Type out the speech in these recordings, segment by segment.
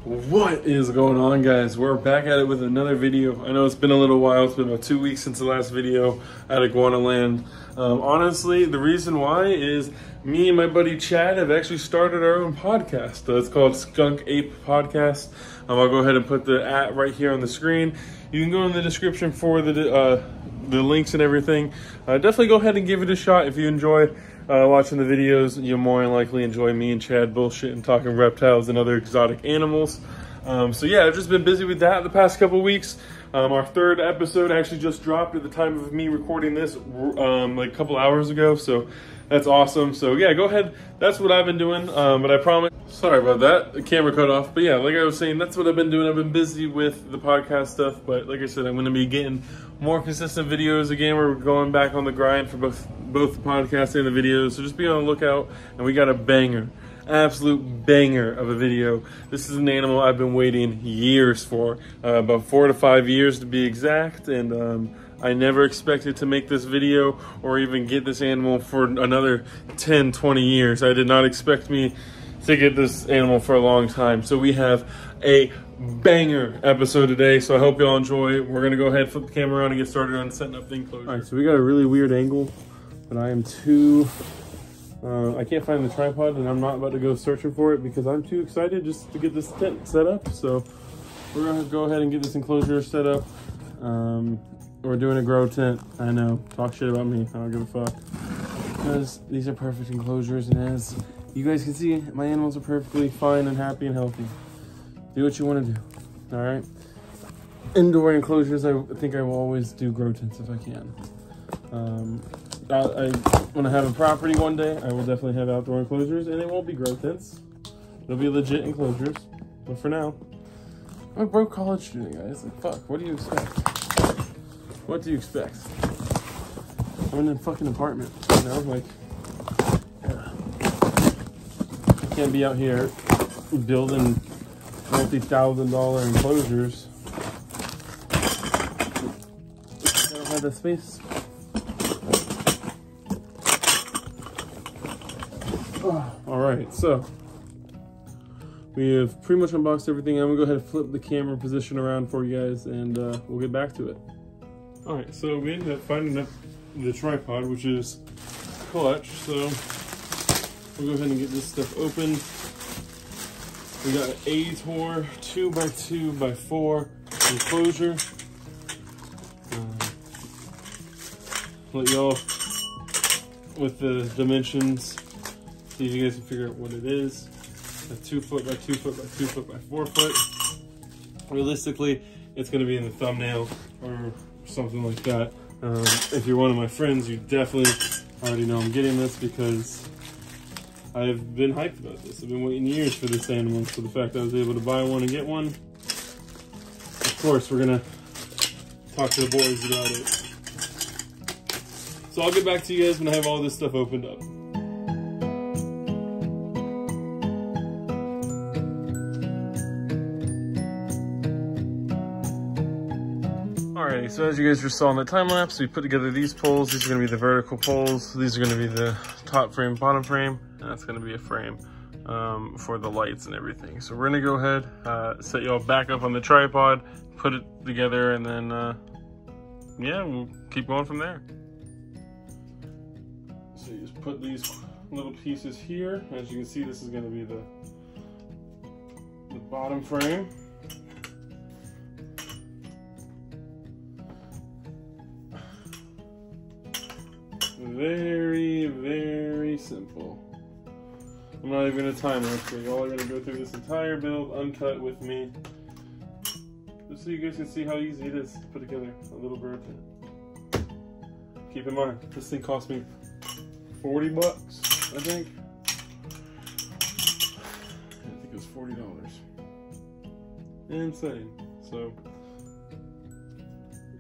What is going on, guys? We're back at it with another video. I know it's been a little while. It's been about 2 weeks since the last video at Iguana Land. Honestly, the reason why is me and my buddy Chad have actually started our own podcast. It's called Skunk Ape Podcast. I'll go ahead and put the @ right here on the screen. You can go in the description for the links and everything. Definitely go ahead and give it a shot. If you enjoy watching the videos, you'll more than likely enjoy me and Chad bullshit and talking reptiles and other exotic animals. So yeah, I've just been busy with that the past couple weeks. Our third episode actually just dropped at the time of me recording this like a couple hours ago, so that's awesome. So yeah, go ahead. That's what I've been doing, but I promise. Sorry about that, the camera cut off. But yeah, like I was saying, that's what I've been doing. I've been busy with the podcast stuff, but like I said, I'm gonna be getting more consistent videos again. We're going back on the grind for both the podcast and the videos, so just be on the lookout. And we got a banger, absolute banger of a video. This is an animal I've been waiting years for, about 4 to 5 years to be exact, and I never expected to make this video or even get this animal for another 10, 20 years. I did not expect me to get this animal for a long time. So we have a banger episode today, so I hope y'all enjoy. We're gonna go ahead, flip the camera around, and get started on setting up the enclosure. All right, so we got a really weird angle, but I am too, I can't find the tripod, and I'm not about to go searching for it because I'm too excited just to get this tent set up. So we're gonna go ahead and get this enclosure set up. We're doing a grow tent. I know, talk shit about me, I don't give a fuck. Because these are perfect enclosures, and as you guys can see, my animals are perfectly fine and happy and healthy. Do what you want to do, all right? Indoor enclosures, I think I will always do grow tents if I can. When I have a property one day, I will definitely have outdoor enclosures, and it won't be grow tents. They'll be legit enclosures, but for now, I'm a broke college student, guys. Like, fuck, what do you expect? What do you expect? I'm in a fucking apartment, you know? Like, yeah. I can't be out here building multi-$1,000 enclosures. I don't have the space. All right, so we have pretty much unboxed everything. I'm gonna go ahead and flip the camera position around for you guys, and we'll get back to it. All right, so we ended up finding the tripod, which is clutch. So we'll go ahead and get this stuff open. We got an A-Tor 2x2x4 enclosure. Let y'all with the dimensions, see if you guys can figure out what it is. A 2 foot by 2 foot by 2 foot by 4 foot. Realistically, it's going to be in the thumbnail or something like that. If you're one of my friends, you definitely already know I'm getting this because I've been hyped about this. I've been waiting years for this animal, so the fact that I was able to buy one and get one, of course, we're gonna talk to the boys about it. So I'll get back to you guys when I have all this stuff opened up. Alrighty, so as you guys just saw in the time lapse, we put together these poles. These are gonna be the vertical poles. These are gonna be the top frame, bottom frame, and that's gonna be a frame for the lights and everything. So we're gonna go ahead, set y'all back up on the tripod, put it together, and then yeah, we'll keep going from there. So you just put these little pieces here. As you can see, this is gonna be the bottom frame. Very, very simple. I'm not even gonna time it, so y'all are gonna go through this entire build uncut with me, just so you guys can see how easy it is to put together a little bird tent. Keep in mind, this thing cost me 40 bucks, I think. I think it was $40. Insane. So,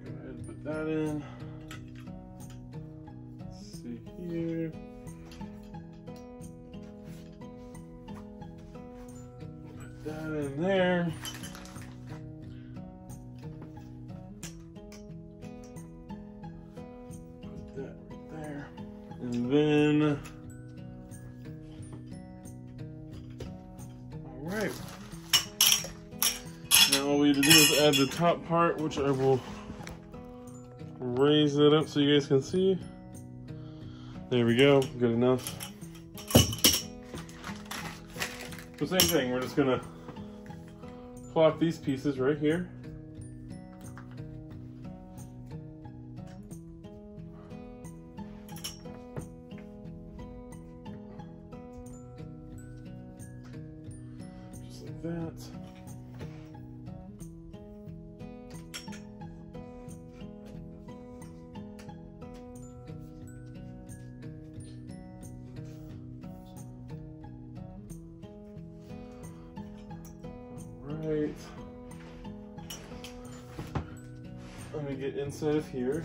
go ahead and put that in. Here. Put that in there. Put that right there. And then, all right. need to do is add the top part, which I will raise it up so you guys can see. There we go, good enough. So same thing, we're just gonna plop these pieces right here. Just like that. Right. Let me get inside of here.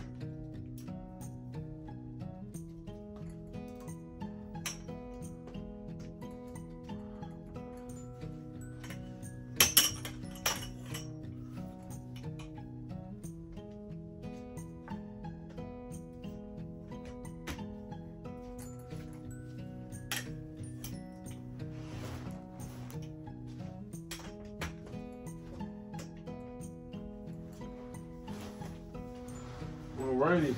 Alrighty,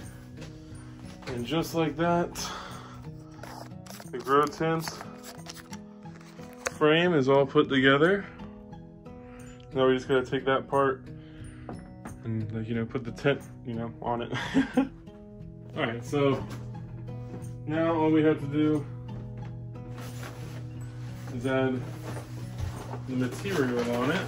and just like that, the grow tent frame is all put together. Now we just gotta take that part and, like, you know, put the tent, you know, on it. Alright, so now all we have to do is add the material on it.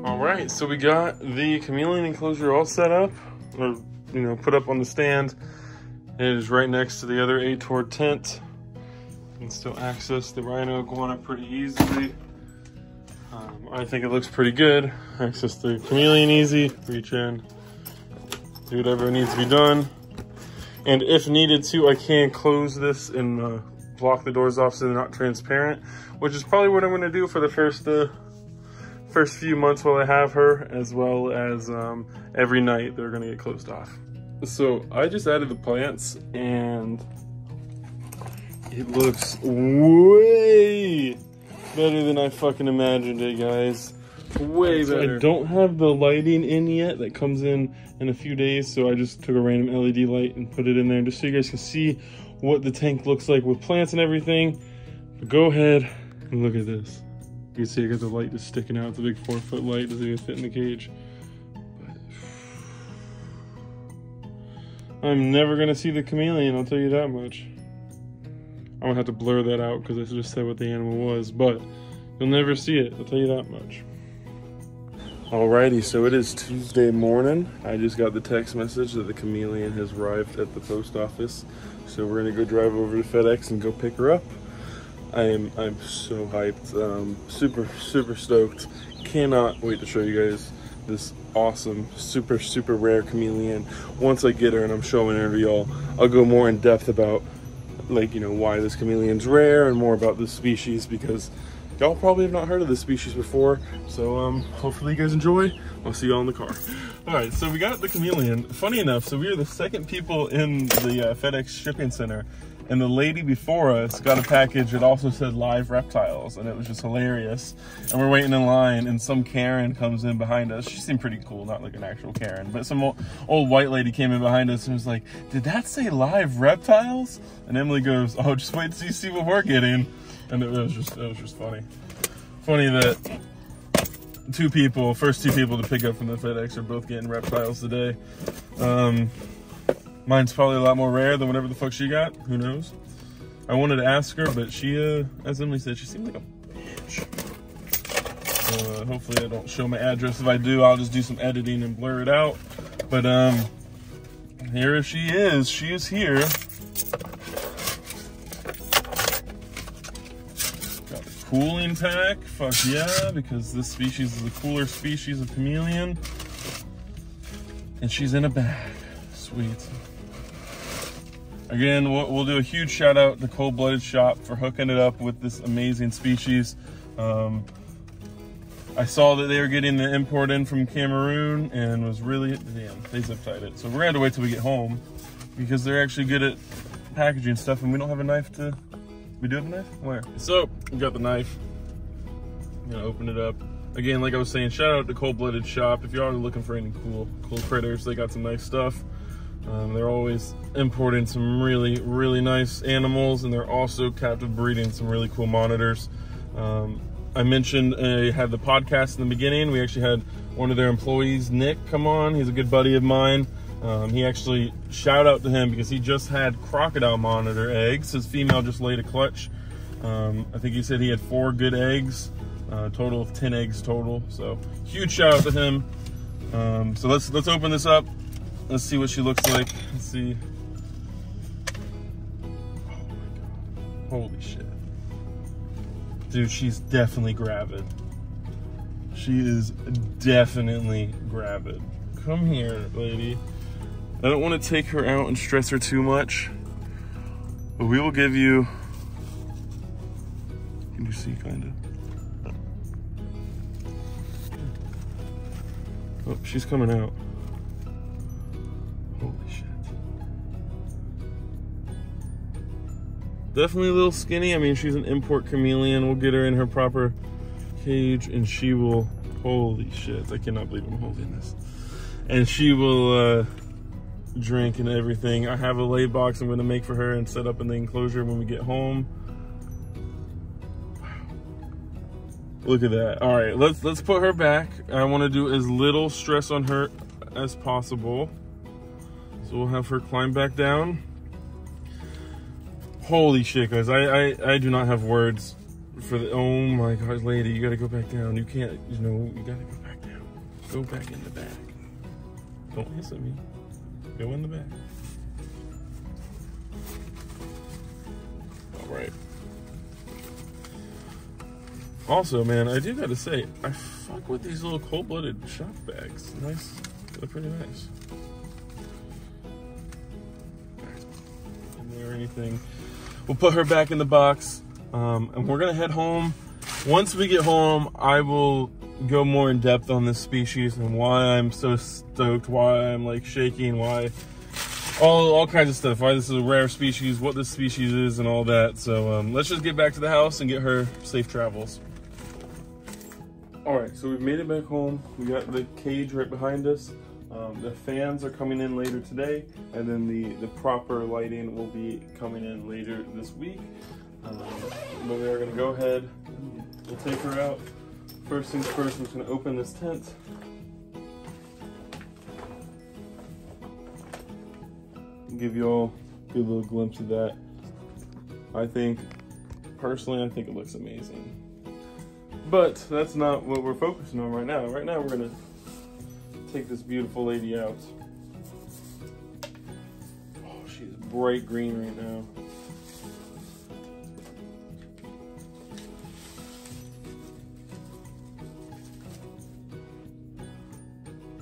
Alright, so we got the chameleon enclosure all set up, or, you know, put up on the stand. It is right next to the other A-Tor tent. You can still access the rhino iguana pretty easily. I think it looks pretty good. Access the chameleon easy, reach in, do whatever needs to be done. And if needed to, I can close this and block the doors off so they're not transparent, which is probably what I'm gonna do for the first few months while I have her, as well as every night they're gonna get closed off. So I just added the plants, and It looks way better than I fucking imagined it, guys. Way better. I don't have the lighting in yet. That comes in a few days, so I just took a random LED light and put it in there just so you guys can see what the tank looks like with plants and everything. But go ahead and look at this. You can see I got the light just sticking out. It's a big 4-foot light. Doesn't even fit in the cage. But I'm never gonna see the chameleon, I'll tell you that much. I'm gonna have to blur that out because I just said what the animal was, but you'll never see it, I'll tell you that much. Alrighty, so it is Tuesday morning. I just got the text message that the chameleon has arrived at the post office. So we're gonna go drive over to FedEx and go pick her up. I'm so hyped, super stoked. Cannot wait to show you guys this awesome, super rare chameleon. Once I get her and I'm showing her to y'all, I'll go more in depth about, like, you know, why this chameleon's rare and more about this species, because y'all probably have not heard of this species before. So hopefully you guys enjoy. I'll see y'all in the car. All right, so we got the chameleon. Funny enough, so we were the second people in the FedEx shipping center, and the lady before us got a package that also said live reptiles, and it was just hilarious. And we're waiting in line, and some Karen comes in behind us. She seemed pretty cool, not like an actual Karen, but some old white lady came in behind us and was like, "Did that say live reptiles?" And Emily goes, "Oh, just wait till you see what we're getting." And it was just funny. Funny that first two people to pick up from the FedEx are both getting reptiles today. Mine's probably a lot more rare than whatever the fuck she got. Who knows? I wanted to ask her, but she, as Emily said, she seemed like a bitch. So hopefully I don't show my address. If I do, I'll just do some editing and blur it out. But here she is. She is here. Got a cooling pack. Fuck yeah, because this species is the cooler species of chameleon. And she's in a bag. Sweet. Again, we'll do a huge shout out to Cold Blooded Shop for hooking it up with this amazing species. I saw that they were getting the import in from Cameroon and was really, damn, they zip tied it. So we're gonna have to wait till we get home because they're actually good at packaging stuff, and we don't have a knife to, we do have a knife? Where? So, we got the knife. I'm gonna open it up. Again, like I was saying, shout out to Cold Blooded Shop. If you are looking for any cool critters, they got some nice stuff. They're always importing some really nice animals, and they're also captive breeding some really cool monitors. I mentioned I had the podcast in the beginning. We actually had one of their employees, Nick, come on. He's a good buddy of mine. He actually, shout out to him because he just had crocodile monitor eggs. His female just laid a clutch. I think he said he had 4 good eggs, total of 10 eggs total. So huge shout out to him. So let's open this up. Let's see what she looks like. Let's see. Oh my God. Holy shit. Dude, she's definitely gravid. She is definitely gravid. Come here, lady. I don't want to take her out and stress her too much, but we will give you, can you see kind of? Oh, she's coming out. Holy shit. Definitely a little skinny. I mean, she's an import chameleon. We'll get her in her proper cage and she will, holy shit, I cannot believe I'm holding this. And she will drink and everything. I have a lay box I'm gonna make for her and set up in the enclosure when we get home. Wow. Look at that. All right, let's put her back. I wanna do as little stress on her as possible. So we'll have her climb back down. Holy shit, guys. I do not have words for the, oh my gosh, lady, you gotta go back down. You can't, you know, you gotta go back down. Go back in the back. Don't hiss at me. Go in the back. All right. Also, man, I do gotta say, I fuck with these little cold-blooded shop bags. Nice, they're pretty nice. Or anything. We'll put her back in the box, and we're gonna head home. Once we get home, I will go more in depth on this species and why I'm so stoked, why I'm like shaking, why all kinds of stuff. Why this is a rare species, what this species is, and all that. So let's just get back to the house and get her safe travels. All right, so we've made it back home. We got the cage right behind us. The fans are coming in later today, and then the proper lighting will be coming in later this week. But we are gonna go ahead, we'll take her out. First things first, I'm just gonna open this tent. Give you all a little glimpse of that. Personally, I think it looks amazing. But that's not what we're focusing on right now. Right now, we're gonna take this beautiful lady out. Oh, she's bright green right now.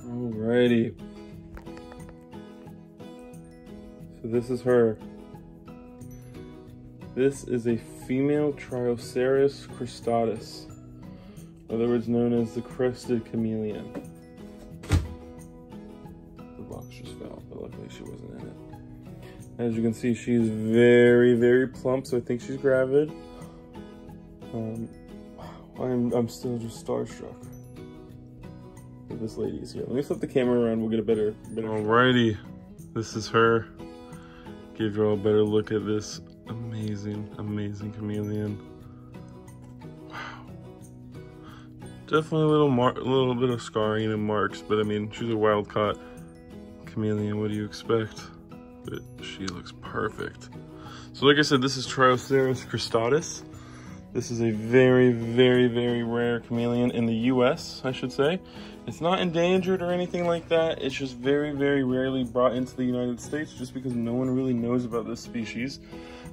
Alrighty. So this is her. This is a female Trioceros cristatus, otherwise known as the Crested Chameleon. The box just fell, but luckily she wasn't in it. As you can see, she's very, very plump, so I think she's gravid. I'm still just starstruck. This lady's here. Let me flip the camera around, we'll get a better Alrighty, this is her. Give you all a better look at this amazing chameleon. Wow. Definitely a little bit of scarring and marks, but I mean, she's a wild caught chameleon. What do you expect? But she looks perfect. So like I said, this is Trioceros cristatus. This is a very, very, very rare chameleon in the US, I should say. It's not endangered or anything like that. It's just very, very rarely brought into the United States just because no one really knows about this species.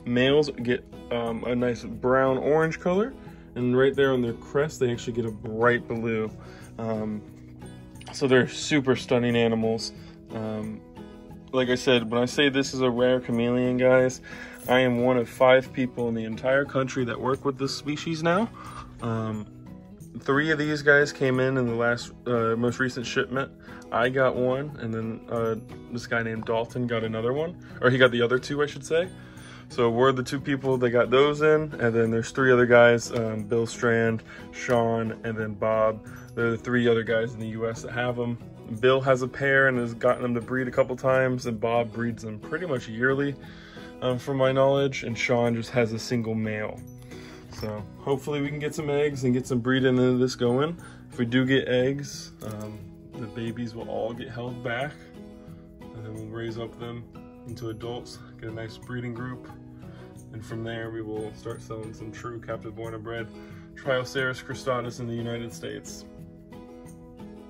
Males get a nice brown orange color, and right there on their crest, they actually get a bright blue. So they're super stunning animals. Like I said, when I say this is a rare chameleon, guys, I am one of 5 people in the entire country that work with this species now. 3 of these guys came in the last most recent shipment. I got one, and then this guy named Dalton got another one, or he got the other 2, I should say. So we're the 2 people that got those in, and then there's 3 other guys, Bill Strand, Sean, and then Bob. They're the 3 other guys in the US that have them. Bill has a pair and has gotten them to breed a couple times, and Bob breeds them pretty much yearly, from my knowledge, and Sean just has a single male. So hopefully we can get some eggs and get some breeding into this going. If we do get eggs, the babies will all get held back, and then we'll raise up them into adults, get a nice breeding group, and from there we will start selling some true captive born and bred Trioceros cristatus in the United States.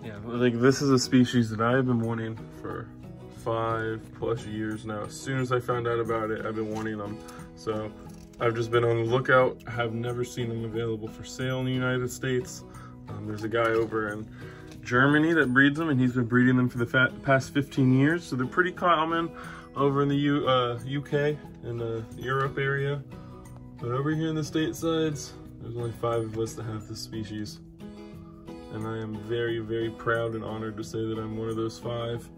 Yeah, like this is a species that I've been wanting for 5+ years now. As soon as I found out about it, I've been wanting them. So I've just been on the lookout. I have never seen them available for sale in the United States. There's a guy over in Germany that breeds them, and he's been breeding them for the past 15 years. So they're pretty common over in the UK and the Europe area. But over here in the statesides, there's only 5 of us that have this species. And I am very, very proud and honored to say that I'm one of those 5.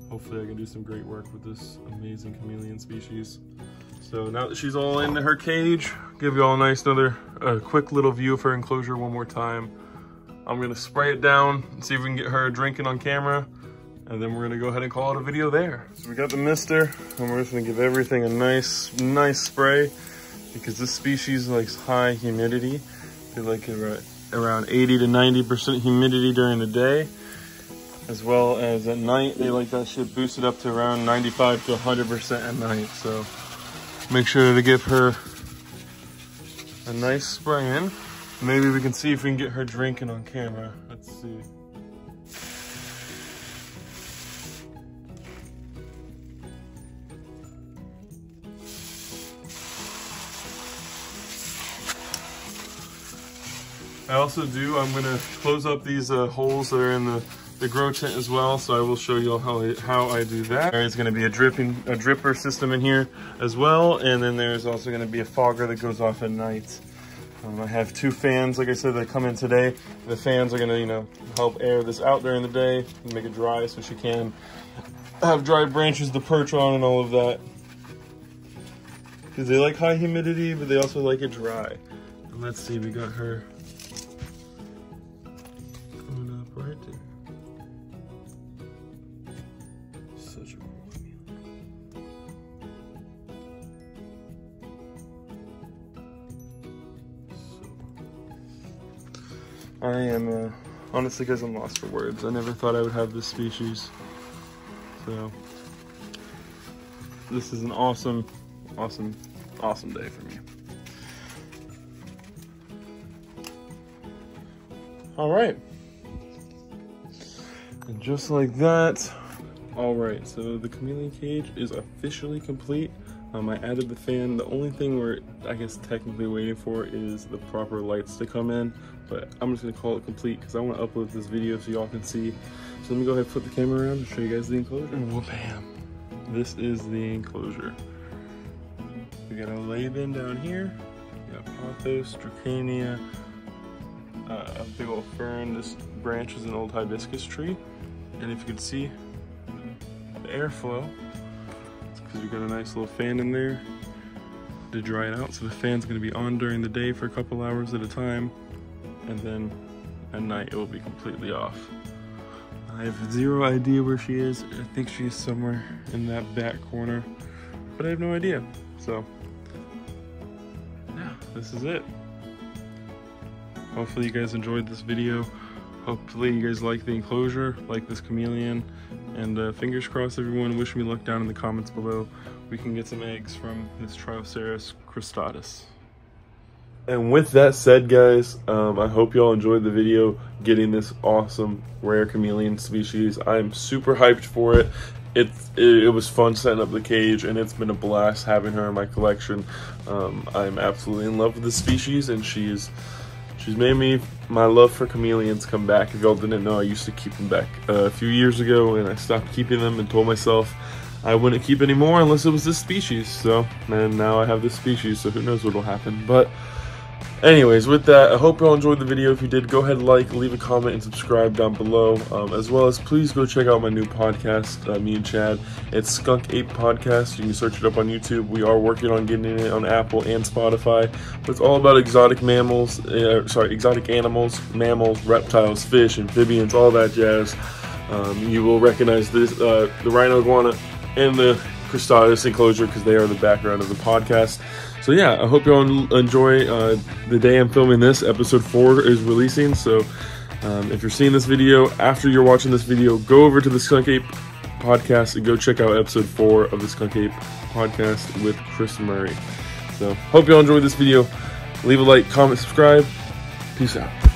Hopefully I can do some great work with this amazing chameleon species. So now that she's all into her cage, give you all a nice quick little view of her enclosure one more time. I'm gonna spray it down and see if we can get her drinking on camera, and then we're gonna go ahead and call it a video there. So we got the mister, and we're just gonna give everything a nice spray, because this species likes high humidity. They like it around 80 to 90% humidity during the day, as well as at night. They like that shit boosted up to around 95 to 100% at night. So make sure to give her a nice spray in. Maybe we can see if we can get her drinking on camera. Let's see. I'm gonna close up these holes that are in the grow tent as well, so I will show you all how I do that. There's gonna be a dripper system in here as well, and then there's also gonna be a fogger that goes off at night. I have 2 fans, like I said, that come in today. The fans are gonna, help air this out during the day and make it dry so she can have dry branches to perch on and all of that. Because they like high humidity, but they also like it dry. And let's see, we got her coming up right there. Such a cool chameleon. I am, honestly guys, I'm lost for words. I never thought I would have this species. So, this is an awesome day for me. All right. And just like that, all right, so the chameleon cage is officially complete. I added the fan. The only thing we're, I guess, technically waiting for is the proper lights to come in, but I'm just gonna call it complete because I want to upload this video so y'all can see. So let me go ahead and flip the camera around and show you guys the enclosure. And whoop-bam. This is the enclosure. We got a lay-bin down here. We got pothos, dracania, a big old fern. This branch is an old hibiscus tree. And if you can see the airflow, because we got a nice little fan in there to dry it out. So the fan's gonna be on during the day for a couple hours at a time, and then at night it will be completely off. I have zero idea where she is. I think she's somewhere in that back corner, but I have no idea. So yeah, this is it. Hopefully you guys enjoyed this video. Hopefully you guys like the enclosure, like this chameleon, and fingers crossed everyone. Wish me luck down in the comments below. We can get some eggs from this Trioceros cristatus. And with that said, guys, I hope y'all enjoyed the video getting this awesome rare chameleon species. I'm super hyped for it. It was fun setting up the cage, and it's been a blast having her in my collection. I'm absolutely in love with the species, and she's made me, my love for chameleons come back. If y'all didn't know, I used to keep them back a few years ago, and I stopped keeping them and told myself I wouldn't keep any more unless it was this species. So, and now I have this species, so who knows what'll happen. But anyways, with that, I hope y'all enjoyed the video. If you did, go ahead and like, leave a comment, and subscribe down below. As well as please go check out my new podcast, me and Chad. It's Skunk Ape Podcast. You can search it up on YouTube. We are working on getting it on Apple and Spotify. But it's all about exotic mammals, exotic animals, mammals, reptiles, fish, amphibians, all that jazz. You will recognize this, the rhino iguana and the cristatus enclosure because they are the background of the podcast. So yeah, I hope y'all enjoy the day I'm filming this. Episode 4 is releasing, so if you're seeing this video, after you're watching this video, go over to the Skunk Ape podcast and go check out episode 4 of the Skunk Ape podcast with Chris Murray. So hope y'all enjoyed this video. Leave a like, comment, subscribe. Peace out.